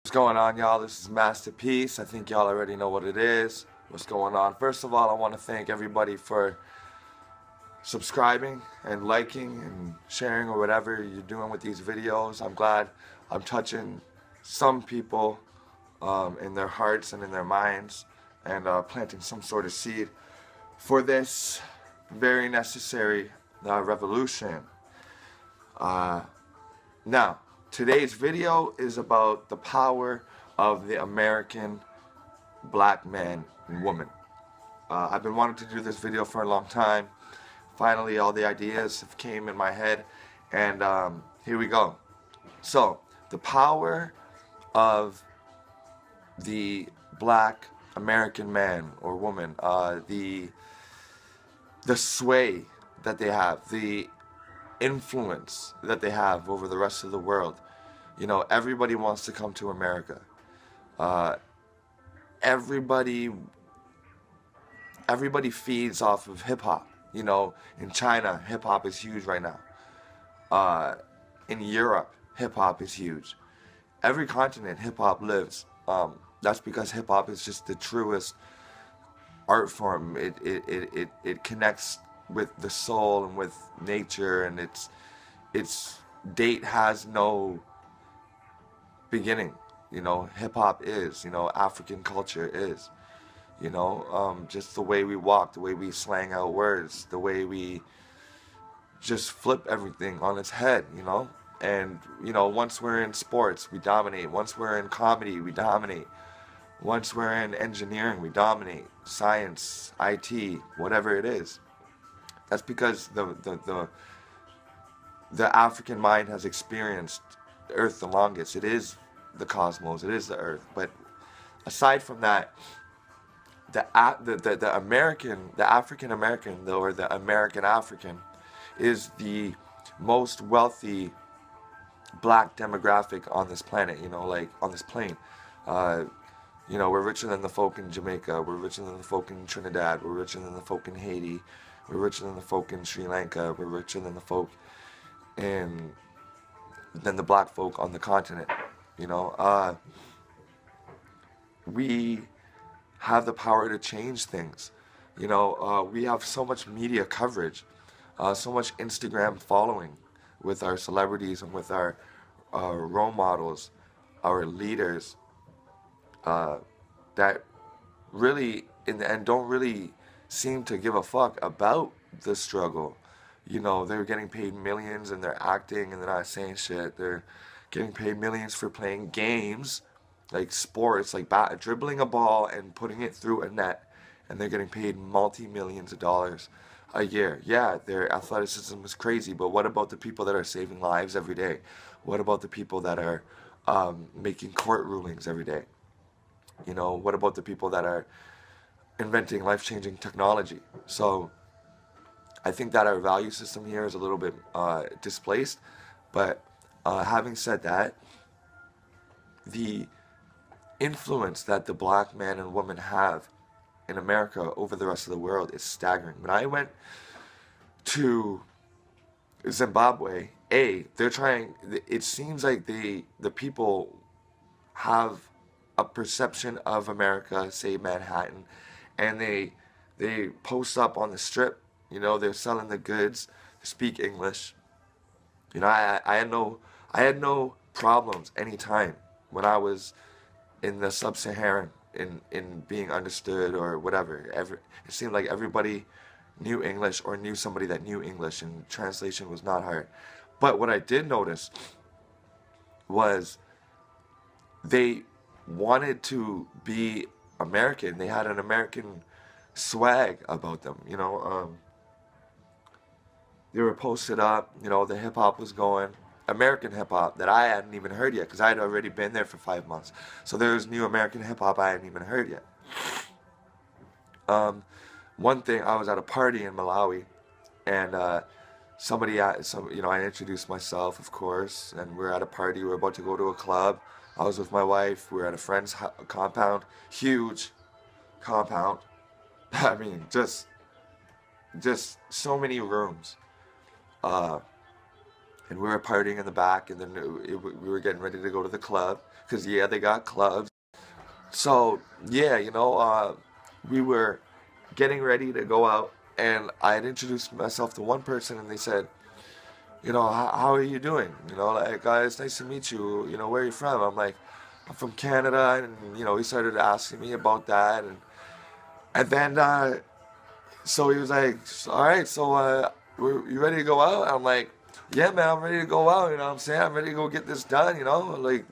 What's going on, y'all? This is Masterpiece. I think y'all already know what it is. What's going on? First of all, I want to thank everybody for subscribing and liking and sharing or whatever you're doing with these videos. I'm glad I'm touching some people in their hearts and in their minds and planting some sort of seed for this very necessary revolution. Now, today's video is about the power of the American black man and woman. I've been wanting to do this video for a long time. Finally, all the ideas have came in my head, and here we go. So, the power of the black American man or woman, the sway that they have, the influence that they have over the rest of the world. You know, everybody wants to come to America. Everybody feeds off of hip-hop. You know, in China, hip-hop is huge right now. In Europe, hip-hop is huge. Every continent, hip-hop lives. That's because hip-hop is just the truest art form. It connects with the soul and with nature, and its date has no beginning. You know, hip-hop is, you know, African culture is, you know, just the way we walk, the way we slang out words, the way we just flip everything on its head, you know. And, you know, once we're in sports, we dominate. Once we're in comedy, we dominate. Once we're in engineering, we dominate. Science, IT, whatever it is. That's because the African mind has experienced the earth the longest. It is the cosmos. It is the earth. But aside from that, the African American, or the American African, is the most wealthy black demographic on this planet. You know, like on this plane. You know, we're richer than the folk in Jamaica. We're richer than the folk in Trinidad. We're richer than the folk in Haiti. We're richer than the folk in Sri Lanka. We're richer than the folk than the black folk on the continent. You know, we have the power to change things. You know, we have so much media coverage, so much Instagram following with our celebrities and with our role models, our leaders, that really, in the end, don't really seem to give a fuck about the struggle. You know, they're getting paid millions and they're acting and they're not saying shit. They're getting paid millions for playing games, like sports, like dribbling a ball and putting it through a net, and they're getting paid multi-millions of dollars a year. Yeah, their athleticism is crazy, but what about the people that are saving lives every day? What about the people that are making court rulings every day? You know, what about the people that are inventing life-changing technology? So I think that our value system here is a little bit displaced. But having said that, the influence that the black man and woman have in America over the rest of the world is staggering. When I went to Zimbabwe, they're trying, it seems like the people have a perception of America, say Manhattan, and they post up on the strip. You know, they're selling the goods, they speak English. You know, I had no problems anytime when I was in the sub-Saharan in being understood or whatever. It seemed like everybody knew English or knew somebody that knew English, and translation was not hard. But what I did notice was they wanted to be American. They had an American swag about them, you know. They were posted up, you know, the hip-hop was going. American hip-hop that I hadn't even heard yet, because I had already been there for 5 months. So there was new American hip-hop I hadn't even heard yet. One thing, I was at a party in Malawi, and you know, I introduced myself, of course, and we're at a party, we're about to go to a club. I was with my wife, we were at a friend's compound, huge compound. I mean, just so many rooms. and we were partying in the back, and then we were getting ready to go to the club, because yeah, they got clubs. So yeah, we were getting ready to go out, and I had introduced myself to one person, and they said, how are you doing? Like, it's nice to meet you. Where are you from? I'm like, I'm from Canada, and he started asking me about that, and then so he was like, all right, so you ready to go out? I'm like, yeah, man, I'm ready to go out. You know what I'm saying? I'm ready to go get this done. Like,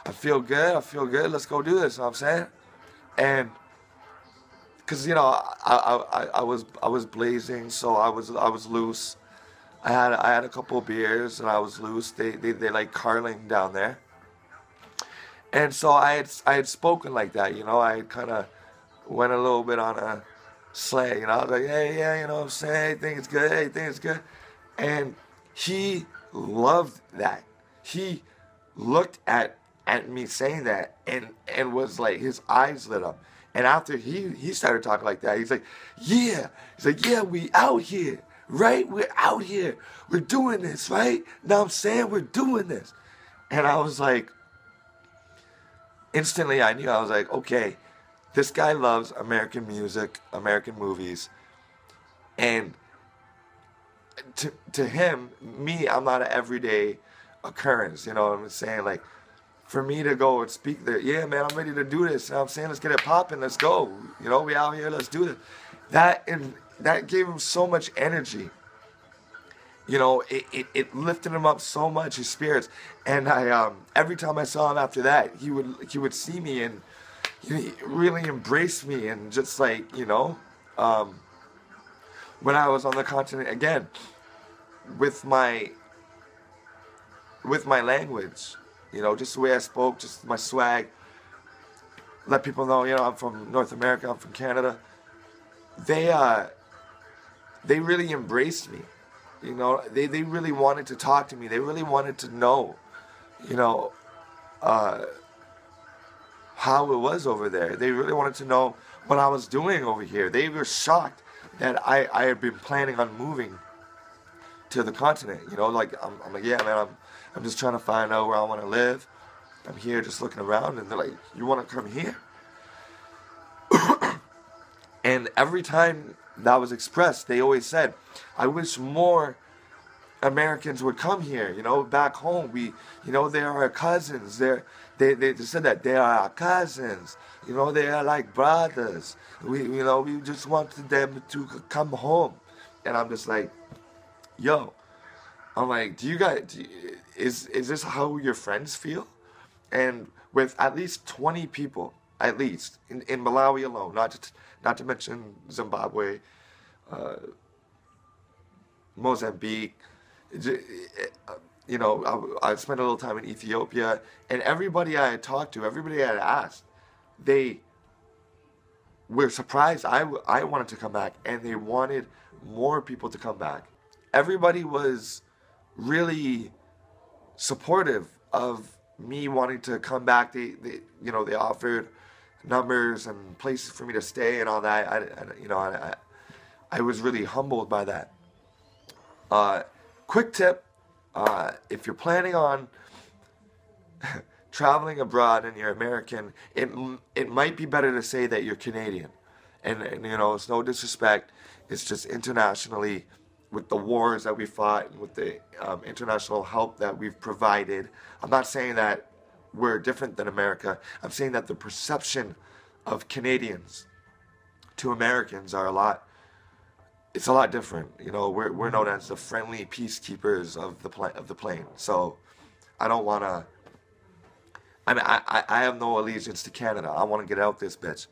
I feel good. I feel good. Let's go do this. You know what I'm saying? And because I was blazing, so I was loose. I had a couple of beers and I was loose. They like carling down there, and so I had spoken like that. I had kind of went a little bit on a slang. I was like, hey, yeah, what I'm saying? Hey, think it's good. Hey, think it's good. And he loved that. He looked at me saying that, and was like, his eyes lit up. And after he started talking like that, he's like, yeah, we out here, right? We're out here. We're doing this, right? Know what I'm saying? We're doing this. And I was like, instantly I knew. I was like, okay, this guy loves American music, American movies. And to him, me, I'm not an everyday occurrence. You know what I'm saying? Like, for me to go and speak there, yeah, man, I'm ready to do this. You know what I'm saying? Let's get it popping. Let's go. We out here. Let's do this. That gave him so much energy. It lifted him up so much, his spirits. And I every time I saw him after that, he would see me, and he really embraced me, and just like, when I was on the continent again, with my language, just the way I spoke, just my swag, let people know, I'm from North America, I'm from Canada. They really embraced me. They really wanted to talk to me. They really wanted to know, how it was over there. They really wanted to know what I was doing over here. They were shocked that I had been planning on moving to the continent. Like, I'm like, yeah, man, I'm just trying to find out where I want to live. I'm here just looking around, and they're like, you want to come here? And every time that was expressed, they always said, I wish more Americans would come here, back home. They are our cousins. They said that they are our cousins. They are like brothers. We just wanted them to come home. And I'm just like, yo, I'm like, is this how your friends feel? And with at least 20 people, at least in Malawi alone, not to mention Zimbabwe, Mozambique. I spent a little time in Ethiopia, and everybody I had talked to, everybody I had asked, they were surprised I wanted to come back, and they wanted more people to come back. Everybody was really supportive of me wanting to come back. They offered numbers and places for me to stay and all that. I was really humbled by that. Quick tip, if you're planning on traveling abroad and you're American, it might be better to say that you're Canadian. And it's no disrespect. It's just internationally, with the wars that we fought and with the international help that we've provided. I'm not saying that we're different than America. I'm saying that the perception of Canadians to Americans it's a lot different. We're known as the friendly peacekeepers of the plane. So I don't want to. I have no allegiance to Canada. I want to get out this bitch.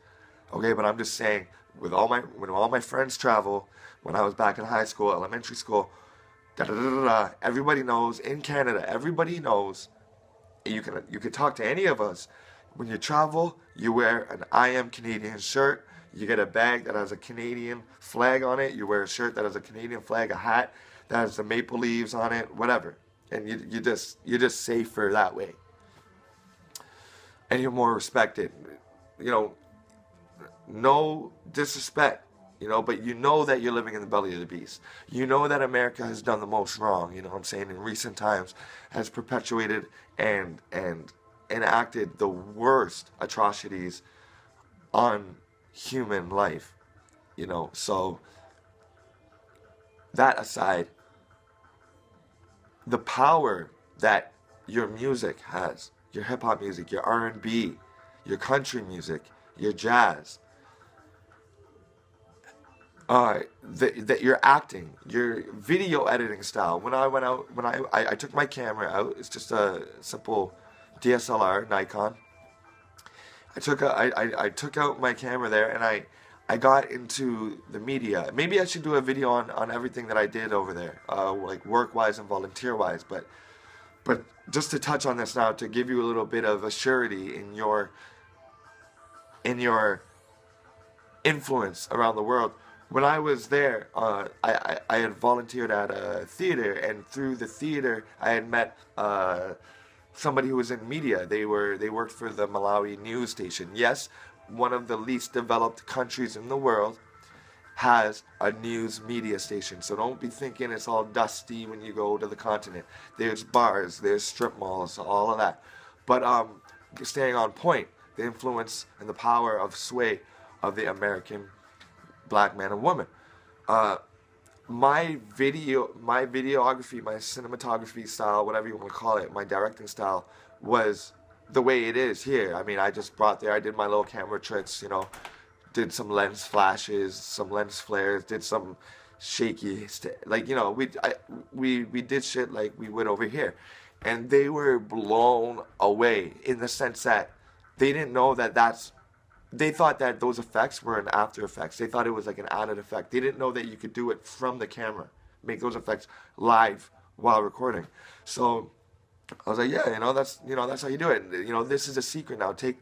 Okay, but I'm just saying, when all my friends travel, when I was back in high school, elementary school, everybody knows in Canada. Everybody knows. You can talk to any of us. When you travel, you wear an I Am Canadian shirt. You get a bag that has a Canadian flag on it. You wear a shirt that has a Canadian flag, a hat that has the maple leaves on it, whatever. And you're just safer that way. And you're more respected. No disrespect. you know, but you know that you're living in the belly of the beast. You know that America has done the most wrong, you know what I'm saying, in recent times, has perpetuated and enacted the worst atrocities on human life, you know. So that aside, the power that your music has, your hip hop music, your R&B, your country music, your jazz, that your acting, your video editing style. When I went out, I took my camera out, it's just a simple DSLR, Nikon. I took out my camera there, and I got into the media. Maybe I should do a video on everything that I did over there, like work-wise and volunteer-wise. But just to touch on this now, to give you a little bit of a surety in your influence around the world. When I was there, I had volunteered at a theater, and through the theater, I had met somebody who was in media. They worked for the Malawi news station. Yes, one of the least developed countries in the world has a news media station. So don't be thinking it's all dusty when you go to the continent. There's bars, there's strip malls, all of that. But staying on point, the influence and the power of sway of the American black man and woman. My videography, my cinematography style, whatever you want to call it, my directing style was the way it is here. I mean, I just brought there, I did my little camera tricks, you know, did some lens flashes, some lens flares, did some shaky, like, you know, we did shit like we would over here. And they were blown away in the sense that they didn't know that they thought that those effects were an After Effects. They thought it was like an added effect. They didn't know that you could do it from the camera, make those effects live while recording. So I was like, yeah, that's how you do it. This is a secret now. Take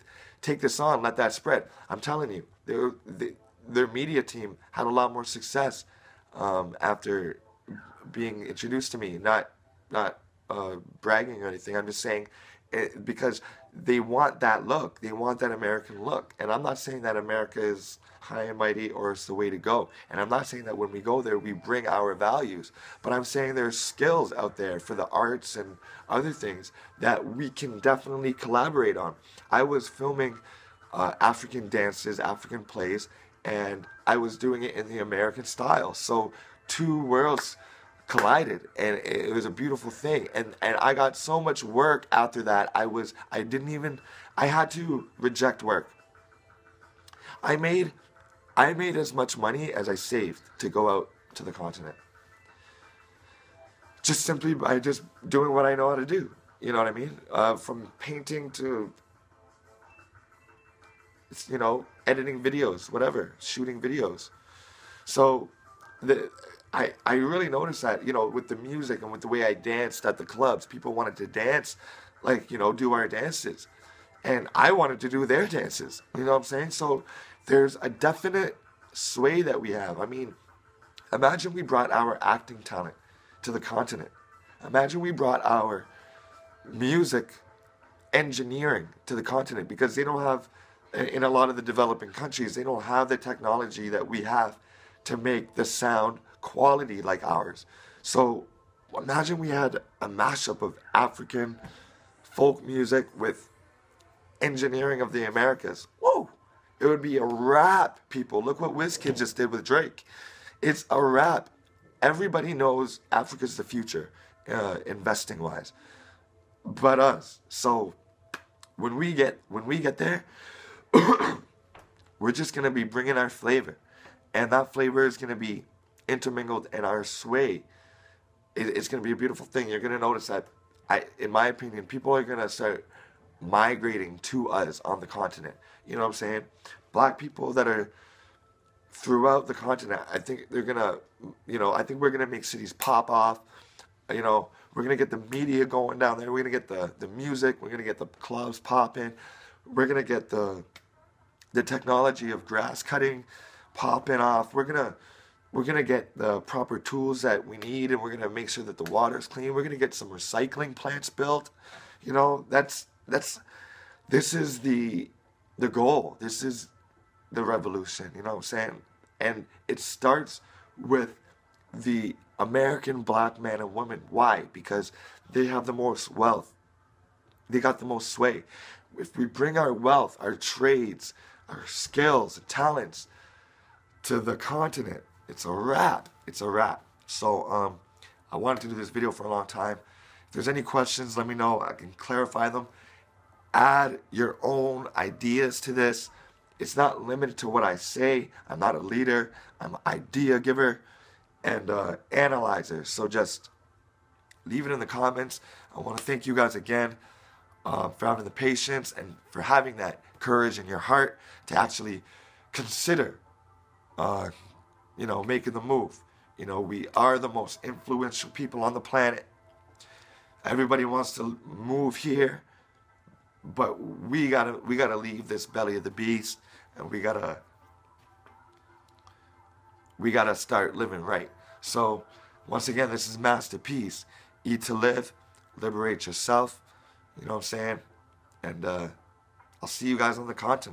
this on, let that spread. I'm telling you, their media team had a lot more success after being introduced to me. Not bragging or anything. I'm just saying because they want that look. They want that American look. And I'm not saying that America is high and mighty or it's the way to go. And I'm not saying that when we go there, we bring our values. But I'm saying there's skills out there for the arts and other things that we can definitely collaborate on. I was filming African dances, African plays, and I was doing it in the American style. So two worlds collided, and it was a beautiful thing, and I got so much work after that. I had to reject work. I made as much money as I saved to go out to the continent, just simply by just doing what I know how to do. You know what I mean? From painting to editing videos, whatever, shooting videos. So I really noticed that, with the music and with the way I danced at the clubs, people wanted to dance, like, do our dances. And I wanted to do their dances. You know what I'm saying? So there's a definite sway that we have. I mean, imagine we brought our acting talent to the continent. Imagine we brought our music engineering to the continent, because they don't have, in a lot of the developing countries, they don't have the technology that we have to make the sound quality like ours. So imagine we had a mashup of African folk music with engineering of the Americas. Whoa! It would be a rap, people. Look what WizKid just did with Drake. It's a rap. Everybody knows Africa's the future, investing wise, but us. So when we get there, we're just gonna be bringing our flavor, and that flavor is gonna be intermingled in our sway. It's going to be a beautiful thing. You're going to notice that, in my opinion, people are going to start migrating to us on the continent. You know what I'm saying? Black people that are throughout the continent, I think they're going to, I think we're going to make cities pop off. We're going to get the media going down there. We're going to get the music. We're going to get the clubs popping. We're going to get the technology of grass cutting popping off. We're going to get the proper tools that we need, and we're going to make sure that the water's clean. We're going to get some recycling plants built. This is the goal. This is the revolution. You know what I'm saying? And it starts with the American black man and woman. Why? Because they have the most wealth. They got the most sway. If we bring our wealth, our trades, our skills, talents to the continent, it's a wrap. It's a wrap. So I wanted to do this video for a long time. If there's any questions, let me know. I can clarify them. Add your own ideas to this. It's not limited to what I say. I'm not a leader. I'm an idea giver and analyzer. So just leave it in the comments. I want to thank you guys again for having the patience and for having that courage in your heart to actually consider, making the move. We are the most influential people on the planet. Everybody wants to move here, but we gotta leave this belly of the beast, and we gotta start living right. So once again, this is Masterpiece. Eat to live, liberate yourself. You know what I'm saying? And I'll see you guys on the continent.